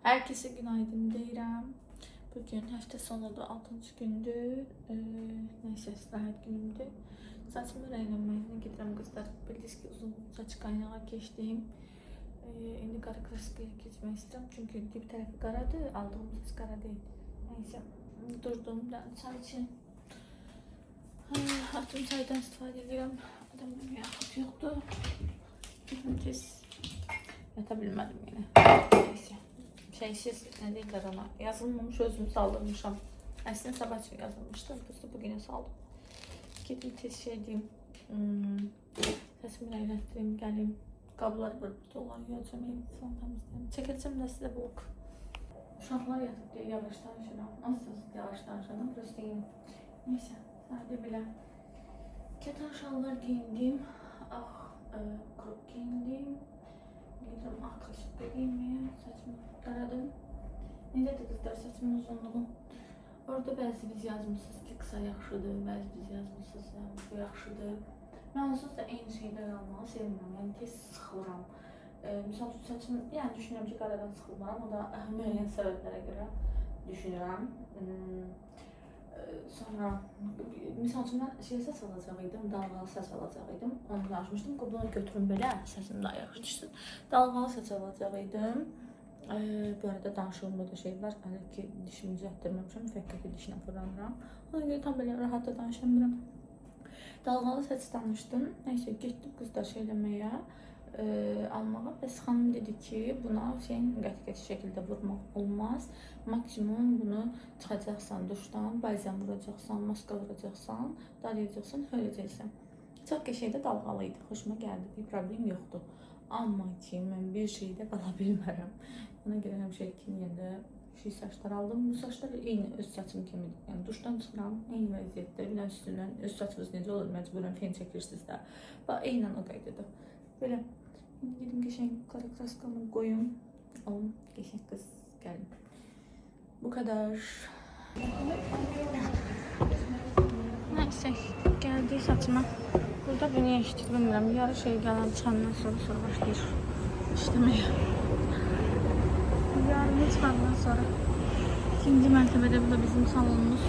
Herkese günaydın deyirəm. Bugün həftə sonudur, 6-cı gündür. Neyse, istirahət günümdür. Saçımı rənglənməyinə gedirəm qızlar. Bildiniz ki, uzun saç qaynağa keçdim. İndi qara kraskaya keçmək istəyirəm. Çünki dip tərəfi qaradır, aldığım saç qara deyil. Neyse, durdum da çay için. Açım çaydan istifadə edirəm. Adamın yaxud yoxdur. Tez yata bilmədim yine. Neyse. Şeysiz, ne deyirlər ona, yazılmamış özümü saldırmışam. Əslində sabah üçün yazılmışdı, bugünə saldım. Gedim tez şey deyim, səsimi rəylətdireyim, gəlim. Qablar burada olan yiyəcəm, son təmizləyim. Çəkəcəm də sizə vlog. Uşaqlar yatıb deyə yavaş danışıram. Az yavaş danışıram, prosto yeni. Neyse, sadəcə belə. Keten şallar giyindim, krop giyindim. Gidiyorum arkadaşlıkta giymeye, saçımı taradım. Necədir kızlar, saçımın uzunluğu? Orada bəzi biz yazmışsınız ki, kısa yaxşıdır, bəzi biz yazmışsınız bu yaxşıdır. Mən onsuz da eyni şeydə qalmağı sevmirəm, yəni tez sıxılıram. Misal üçün saçım, yəni düşünürəm ki, qaradan sıxılmaram, o da müəyyən səbəblərə görə düşünürəm. Sonra, misal üçün mən saç alacaqıydım, dalğalı saç alacaqıydım. Onu danışmışdım, bunu götürün belə, səsim daha yaxşı düşsün. Dalğalı saç alacaqıydım. Bu arada danışığımda da şey var, ki dişimi düzəltdirməmişəm, müfəkkəki dişlə fırlanıram. Ona görə tam belə rahat da danışamıram. Dalğalı saç danışdım. Neyse, getdim qızlar şey eləməyə, almağa. Bəs xanım dedi ki, buna qəti şəkildə vurmaq olmaz. Maksimum bunu çıxacaqsan duşdan, balzam vuracaqsan, maska vuracaqsan, darayacaqsan, hörəcəksən. Çox qəşəngdə dalğalı idi, xoşuma gəldi, bir problem yoxdur. Amma ki, mən bir şeydə qala bilmərəm. Ona görə həmişə kimiyəndə şey saçlar aldım. Bu saçlar eyni öz saçım kimidir. Yəni duşdan çıxıram, eyni vəziyyətdə, bir üstündən öz saçınız necə olur, məcburən fen çəkirsiniz də. Bax, eynən o qaydadır. Belə, gedim qəşəng qara kraskamı qoyum. Alın, qəşəng qız gəlin. Bu kadar. Neyse, geldi saçıma. Burada beni eşittir, bilmirəm. Yarı şey gələn çıxandan sonra başlayır işləməyə. Yarın çıxandan sonra. İkinci mərtəbədə bu da bizim salonumuz.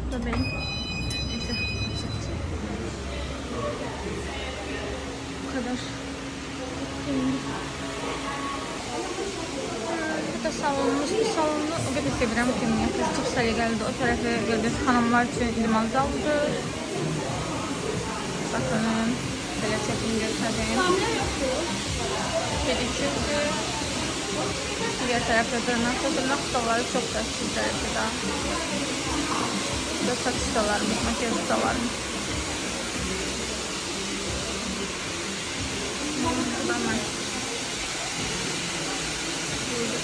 Bu da benim. Neyse, bu kadar. Bu da salonumuz. Bu salonu o kadar sevirəm ki, çok səliqəlidir. O tərəfə gördüyünüz xanımlar üçün liman zalıdır. Bakın, belə çəkin göstəreyim. Pedikürdür. Diğer tərəfdə dırnaq ustaları çox da siz tərəfdə. Bu da saç ustalarımız, makyaj ustalarımız.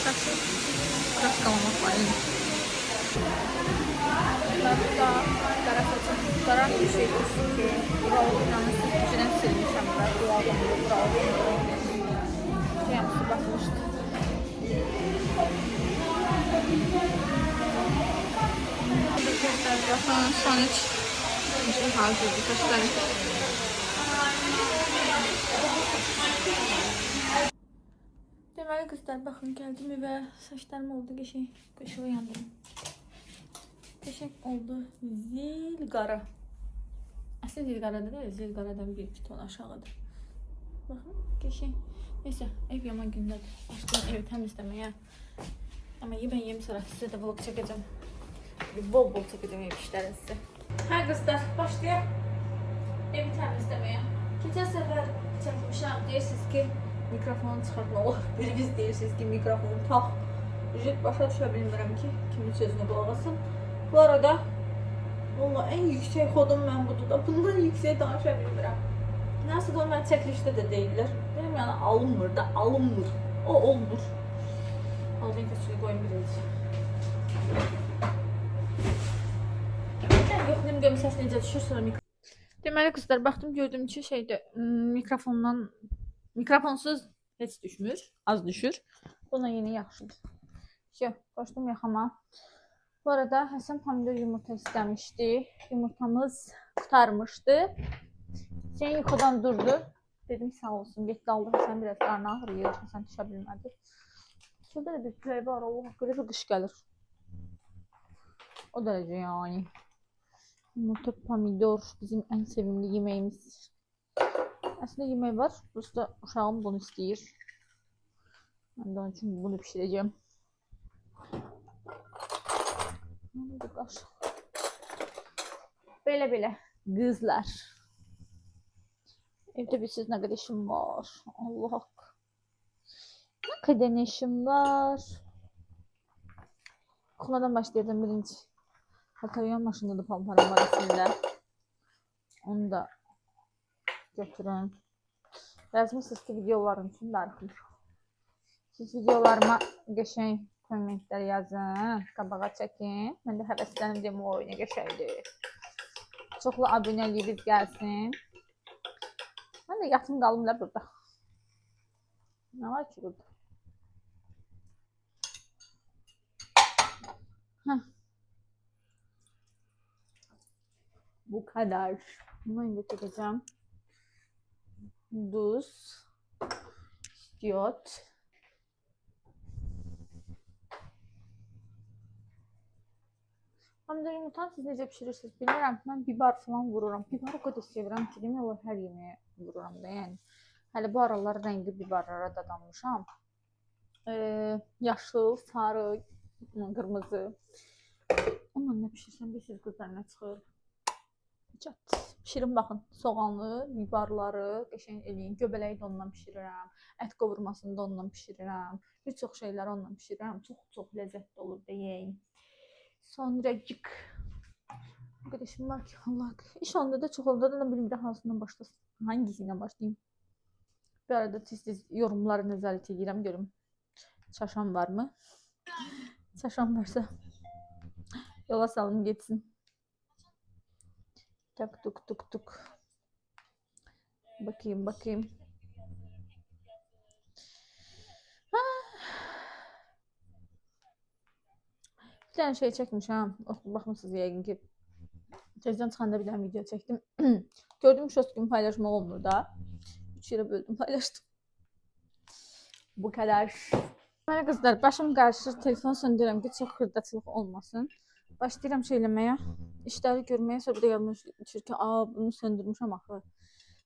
Saçı kraskalamak var. Hatta qara saçım tutaraq bir şey olsun ki, buralıqdan üstüdən silmişəm. Buralıqdan su batmışdı. Baxın, son üçün hazırdır. Göstərim. Deməli qızlar, baxın, gəldim və saçlarım oldu qəşəng. Qəşəng uyandım. Qəşəng oldu. Zil qara. Əslində zil qara deyil, zil qaradan bir ton aşağıdır. Baxın, qəşəng. Neysə, ev yaman gündədir. Başlayın evi təmizləməyə. Amma mən yem sonra sizə də vlog çəkəcəm. Bol çəkəcəm ev işlərini sizə. Hə qızlar, başlayaq evi təmizləməyə. Keçən səfər çəkmişəm, deyirsiniz ki, mikrofonu çıxartmaq olur. Biz deyirsiniz ki, mikrofonu tax. Başa düşə bilmirəm ki, kimin sözünə qulaq asın. Bu arada, valla en yüksək xodum mən budur da, bundan yüksək danışa bilmirəm. Nəsə də mən çəkilişdə də deyirlər. Benim yəni alınmır da, alınmır. O olmur. Alacaq ki, suyu qoyun birinci. Yox, nem görüm səs necə düşür, sonra mikrofon. Deməli qızlar, baxdım, gördüm ki, mikrofonsuz heç düşmür, az düşür. Buna yeni yaxşıdır. Başladım yaxama. Bu arada Həsən pomidor yumurta istəmişdi. Yumurtamız qutarmışdı. Sen yuxudan durdu. Dedim sağ olsun. Getdi aldı Həsən biraz qarnı ağrıyır. Həsən düşə bilmədi. Şurada da bir play var. Allah haqqı bir qış gəlir. O derece yani. Yumurta, pomidor bizim en sevimli yemeğimiz. Aslında yemeği var. Usta uşağım bunu istiyor. Ben de onun için bunu pişireceğim. Böyle kızlar. Evde bir siz ne kadar işim var. Allah hakkı. Ne kadar işim var. Kumadan başlayacağım birinci. Bataryan maşında da paltarım var içinde. Onu da götürün. Yazmışsınız ki videolarım için darıxır. Siz videolarıma qəşəng kommentlər yazın, qabağa çəkin. Mən də həvəslənib deyim, o oyuna qəşəngdir. Çoxlu abunəliyiz gəlsin. Mən də yatım qalım da burada. Nə var ki burada? Bu kadar. Bunu indi tutacağım. Duz, istiot. Pomidor yumurtanı siz necə pişirirsiniz bilmirəm. Mən biber falan vururam. Biber o kadar sevirəm ki, demək olar hər yeməyə vururam da yəni. Hələ bu aralar rəngli biberlərə dadanmışam. Yaşıl, sarı, qırmızı. Onunla nə pişirsəm bilirsiniz qızlar nə çıxır. Pişirin baxın. Soğanlı, biberləri qəşəng eləyin. Göbələyi də ondan pişirirəm. Ət qovurmasını da ondan pişirirəm. Bir çox şeyləri ondan pişirirəm. Çox ləzzətli olur da yeyin. Sonracık. Bu kadar işim var ki Allah. İş onda da çok oldu da bilmirəm hansından başlasın. Hangisiyle başlayayım? Bir arada siz yorumları nəzarət edirəm görüm. Çaşan var mı? Çaşan varsa yola salın geçsin. Tak tuk tuk tuk. Bakayım. Bir tane şey çekmişəm. Baxmısınız yəqin ki. Tezdən çıxanda bir dənə video çəkdim. Gördüm şos gün paylaşmaq olmur da. 3 yerə böldüm, paylaşdım. Bu kadar. Mənə qızlar, başım qarışır. Telefon söndürürəm ki, çox xırdaçılıq olmasın. Başlayıram şey eləməyə. İşləri görməyə, sonra bir də yadımdan düşür ki, bunu söndürmüşəm axı.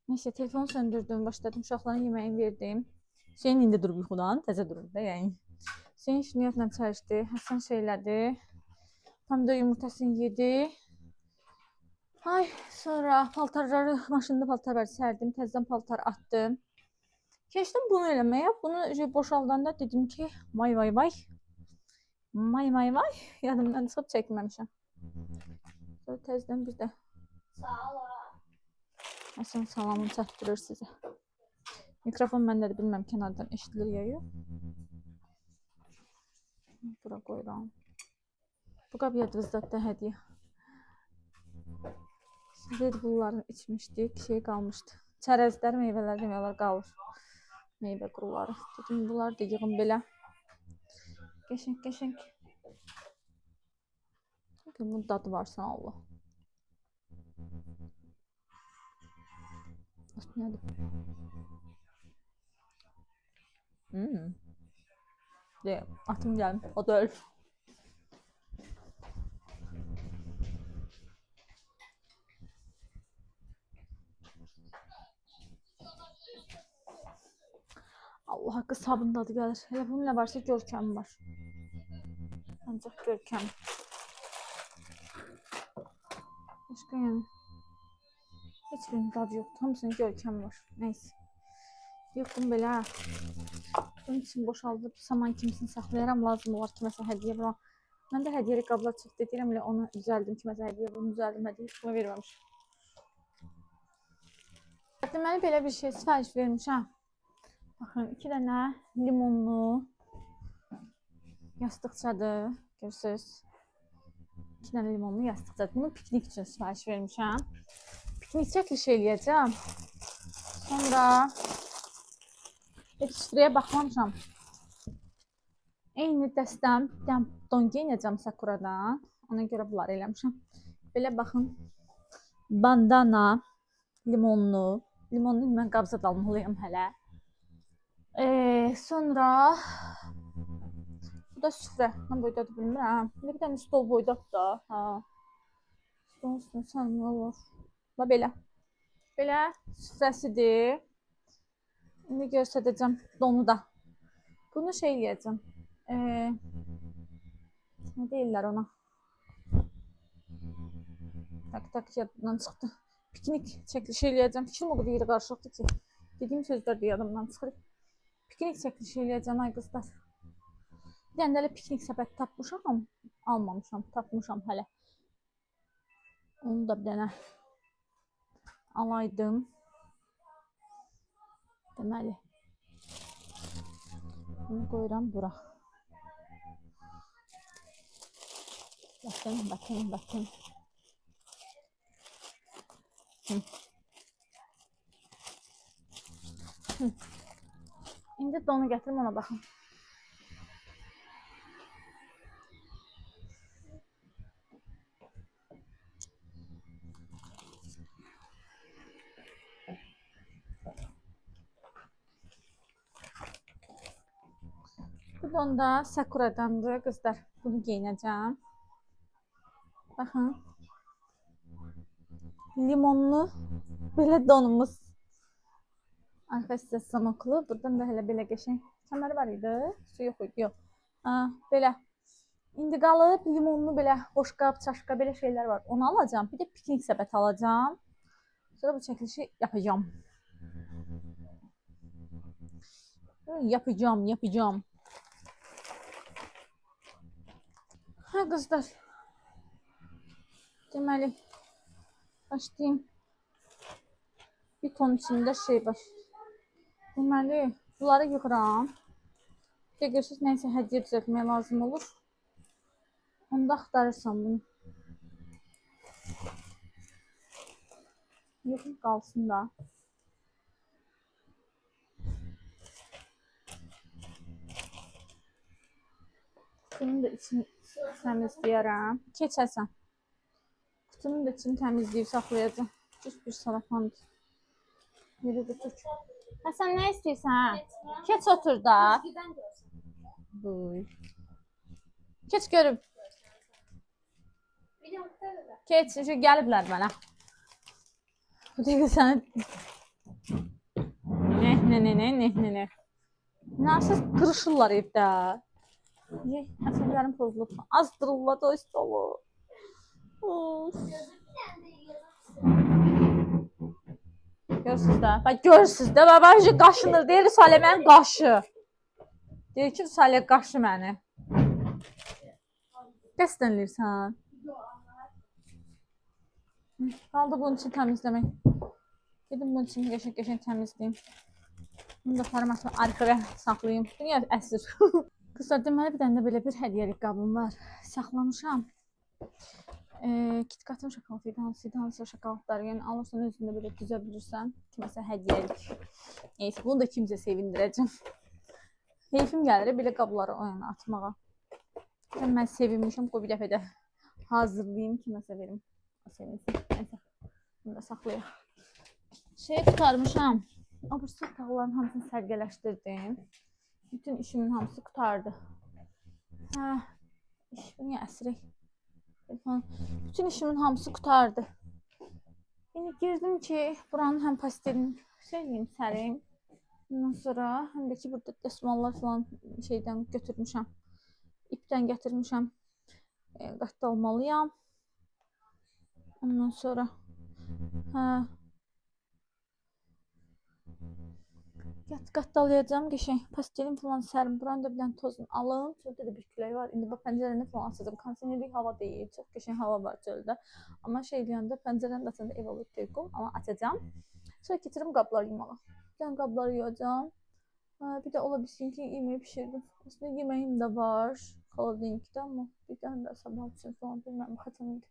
Neyse, telefonu söndürdüm, başladım. Uşaqların yeməyini verdim. Şeyin indi durub yuxudan, təzə durub da yəni. Şeyin şüniyyətlə çay içdi. Həsən şeylədi. Pomidor yumurtasını yedi. Ay, sonra paltarları, maşında paltarları sərdim. Təzədən paltar atdım. Keçdim bunu eləməyə. Bunu boşaldanda dedim ki, vay. Yadımdan çıxıb çəkməmişəm. Sonra təzədən bir də. Sağ ol. Həsən salamını çatdırır sizə. Mikrofon məndədir, bilməm kənardan eşidilir ya yox. Bura qoyuram. Bu qab yadınızda hədiyyə. Red Bull'ların içmişdik, şey qalmışdı. Çərəzlər, meyvələr demək olar qalır. Meyvə quruları. Dedim, bunlar da yığın belə. Qəşəng. Bunun dadı varsa Allah. Nədir? Atım gəldim, o da ölür. Allah haqqı sabun dadı gəlir. Elə bunun nə varsa görkəmi var. Ancaq görkəm. Başqa yəni. Heç birinin dadı yoxdur. Hamısının görkəmi var. Neyse. Yoxum belə. Bunun için boşaldıb saman kimisini saxlayaram. Lazım olar kiməsə hədiyyə bulan. Mən də hədiyyəli qablar çıxdı. Deyirəm elə onu düzəldim. Kiməsə hədiyyə bunu düzəldim. Hədiyyə kimi verməmişim. Deməli belə bir şey sifariş vermişəm. Baxın, 2 dənə limonlu yastıqçadır. Görürsünüz. 2 dənə limonlu yastıqçadır. Bunu piknik üçün sifariş vermişəm. Piknik çəkiliş eləyəcəm. Sonra yetişdiriyə baxmamışam. Eyni dəstəm don geyinəcəm Sakuradan. Ona görə bunları eləmişəm. Belə baxın. Bandana limonlu Limonlu mən qabza dalmalıyam hələ. Sonra bu da süfrə. Mən boydadı bilmirəm. Bir dənə stol boydaq da. Ha. Stolun üstünə sənmə olur. Və belə. Belə süfrəsidir. İndi göstərəcəm donu da. Bunu şey eləyəcəm. Nə deyirlər ona? Tak yadımdan çıxdı. Piknik çəkilişi eləyəcəm. Fikrim o qədər yeri qarışıqdır ki. Dediyim sözlər də yadımdan çıxır. Piknik çəkilişi eləyəcəm ay qızlar. Bir dənə də piknik səbəti tapmışam. Almamışam, tapmışam hələ. Onu da bir dənə alaydım. Deməli. Bunu qoyuram bura. Bakın. İndi donu gətirim ona baxın. Bu don da Sakuradandır qızlar. Bunu geyinəcəm. Baxın. Limonlu belə donumuz. Arxa hissəsi samaklı. Buradan da hələ belə qəşəng kəməri var idi. Su yox idi, yox. Belə. İndi qalıb limonlu belə boşqab, çaşqa belə şeylər var. Onu alacağım. Bir də piknik səbəti alacağım. Sonra bu çəkilişi yapacağım. Yapacağım. Ha qızlar. Deməli başlayayım. Bir ton içində şey var. Deməli bunları yığıram. Bir də görürsünüz nəysə hədiyyə düzəltməyə lazım olur. Onda axtarırsam bunu. Yığım qalsın da. Kutunun da içini təmizləyərəm. Keçəsən. Kutunun da içini təmizləyib saxlayacağım. Düz bir salafandır. Yürü götür. Ha sən nə istəyirsən? Keç otur da. Buyur. Keç görüm. Keç, gəliblər mənə. Bu dəqiqə sənə ne. Nasıl qırışırlar evdə. Əsəblərim pozulub. Azdırırlar da o stolu. Görürsünüz də. Bax görürsünüz də. Bax qaşınır. Deyir Salə mənim qaşı. Deyir ki Salə qaşı məni. Qəsdənlirsən. Qaldı bunun için təmizləmək. Dedim bunun için qəşəng təmizləyim. Bunu da formatı arxaya saxlayayım. Dünya əsir. Qızlar, deməli bir dənə də belə bir hədiyyəlik qabım var. Saxlamışam. KitKatın şokolatıydı, hansısa şokolatları. Yəni alırsan özündə belə düzə bilirsən. Kiməsə hədiyyəlik. Neyse, bunu da kimsə sevindirəcəm. Heyfim gəlir belə qabları o yana atmağa. Mən sevinmişəm, qoy bir dəfə də hazırlayayım, kiməsə verim. Sevinsin. Neyse, bunu da saxlayaq. Şeyi tutarmışam. O bu sırtaqların hamısını sərgələşdirdim. Bütün işimin hamısı qutardı. İş bu niyə əsrək? Bütün işimin hamısı qutardı. İndi girdim ki, buranın həm pastelini söyləyim, sərim. Ondan sonra həm də ki, burada dəsmallar falan şeydən götürmüşəm. İpdən gətirmişəm. Qatdalmalıyam. Ondan sonra qatdalayacağım qəşəng. Pastelim falan sərim. Buranın da bir dənə tozunu alım. Çöldə də bir külək var. İndi bu pəncərəni falan açacağım. Kondisionerlik hava deyil. Çox qəşəng hava var çöldə. Amma şey deyəndə pəncərəni də açanda ev olur deyil. Amma açacağım. Sonra getirim qabları yumağa. Bir dənə qabları yuyacağım. Bir də ola bilsin ki, yeməyi pişirdim. Aslında yeməyim də var. Xaladenikdə, amma bir dənə də sabah üçün falan bilməm. Xaçanıydı.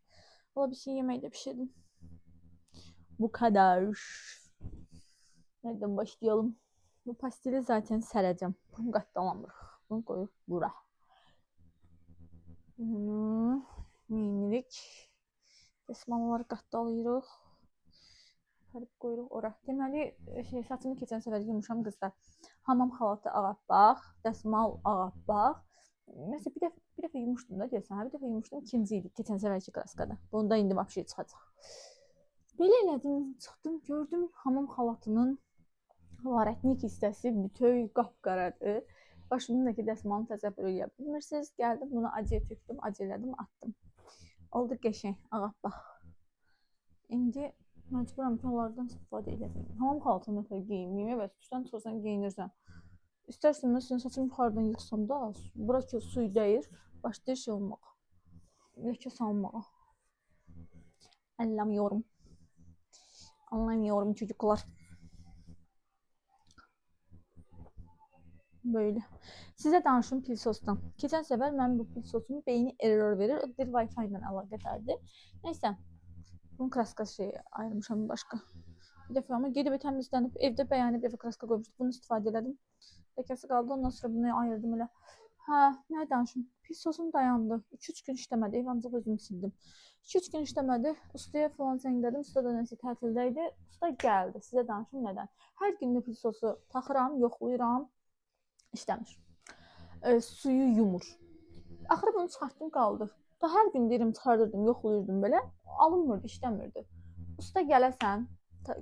Ola bilsin yeməyi də pişirdim. Bu kadar. Nereden başlayalım? Bu pasteli zaten sərəcəm. Bunu qatdalamırıq. Bunu qoyuq bura. Bunu minilik. Desmalları qatdalayırıq. Qərib qoyuruq ora. Deməli, saçımı keçən səfər yumuşam qızlar. Hamam xalatı ağappaq, dəsmal ağappaq. Məsələn, bir dəfə yumuşdum da deyəsən, bir dəfə yumuşdum, ikinci idi keçən səfərki kraskada. Bunda indi vəbşə çıxacaq. Belə elədim, çıxdım, gördüm hamam xalatının varətnik hissəsi bütöv qapqaradır. Başımdakı dəsmalını təsəvvür edə bilmirsiniz. Gəldim, bunu acıya tökdüm, acıladım, atdım. Oldu qəşəng, ağappaq. İndi məcburam ki, onlardan istifadə edəm. Hamam xalatını nətər geyinməyim, və tuşdan çıxırsan, geyinirsən. İstərsən, məsələn, saçımı yuxarıdan yıxsam da, bura ki, suyu dəyir, başlayır şey olmağa, ləkə salmağa. Anlamıyorum çocuklar. Böyle. Sizə danışım pilsosdan. Keçən səfər mənim bu pilsosumun beyni error verir. O bir Wi-Fi ilə əlaqədardır. Nəysə, bunun kraska şeyi ayırmışam başqa. Bir dəfə amma gedib təmizlənib, evdə bəyənib dəfə kraska qoymuşdum. Bunu istifadə elədim. Ləkəsi qaldı. Ondan sonra bunu ayırdım elə. Hə, nə danışım? Pilsosum dayandı. 2-3 gün işləmədi. Ancaq özümü sildim. 2-3 gün işləmədi. Ustaya falan zənglədim. Usta da nəsə tətildə idi. Usta gəldi. Sizə danışım nədən? Hər gün pilsosu taxıram, yoxlayıram. İşləmir. Suyu yumur. Axırı bunu çıxartdım, qaldı. Da hər gün deyirəm, çıxardırdım, yoxlayırdım belə. Alınmırdı, işləmirdi. Usta gələsən,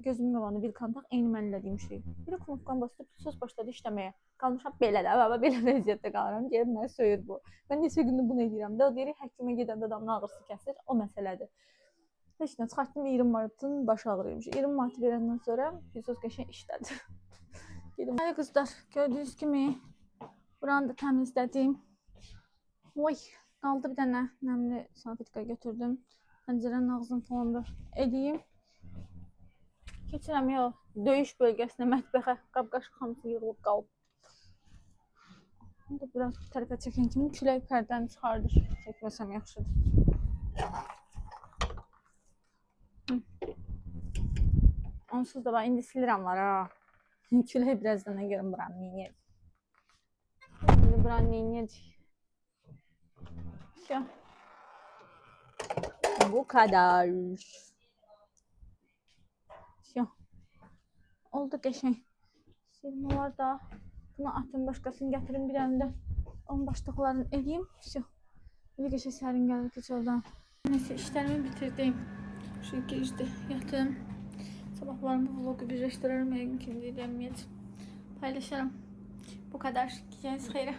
gözümün qabağında bir kontak, eyni mən elədiyim şey. Bir knopkan basıb, söz başladı işləməyə. Qalmışam belə də, belə vəziyyətdə qalıram. Gəlib mənə söyür bu. Mən neçə gündür bunu edirəm də, o deyir, həkimə gedəndə adamın ağrısı kəsir, o məsələdir. Heç nə, çıxartdım 20 manatın başı ağrıymış. 20 manatı verəndən sonra söz qəşəng işlədi. Hələ qızlar, gördüyünüz kimi buranı da təmizlədim. Oy, qaldı bir dənə nəmli salfetka götürdüm. Pəncərənin ağzını falan da edeyim. Keçirəm yox, döyüş bölgəsinə, mətbəxə, qab-qaşıq hamısı yığılıb qalıb. Bunu da biraz bu tərəfə çəkən kimi külək pərdəni çıxardır. Çəkməsəm yaxşıdır. Onsuz da indi silirəm var ha. Külək birazdan görüm buranı neyəcək. Buranı neyəcək. Bu kadar. Oldu qəşəng. Silmalar da. Bunu atın, başqasını gətirin bir əlində. Onun başlıqlarını eləyim. Bir qəşəng sərin gəlir ki, çöldən. Neyse, işlərimi bitirdim. Şu gecdə yatım. Sabahlarımı vlogu birləşdirərəm. Yəqin ki, deyilməyəcəm. Paylaşarım. Bu kadar. Gecəniz xeyrə.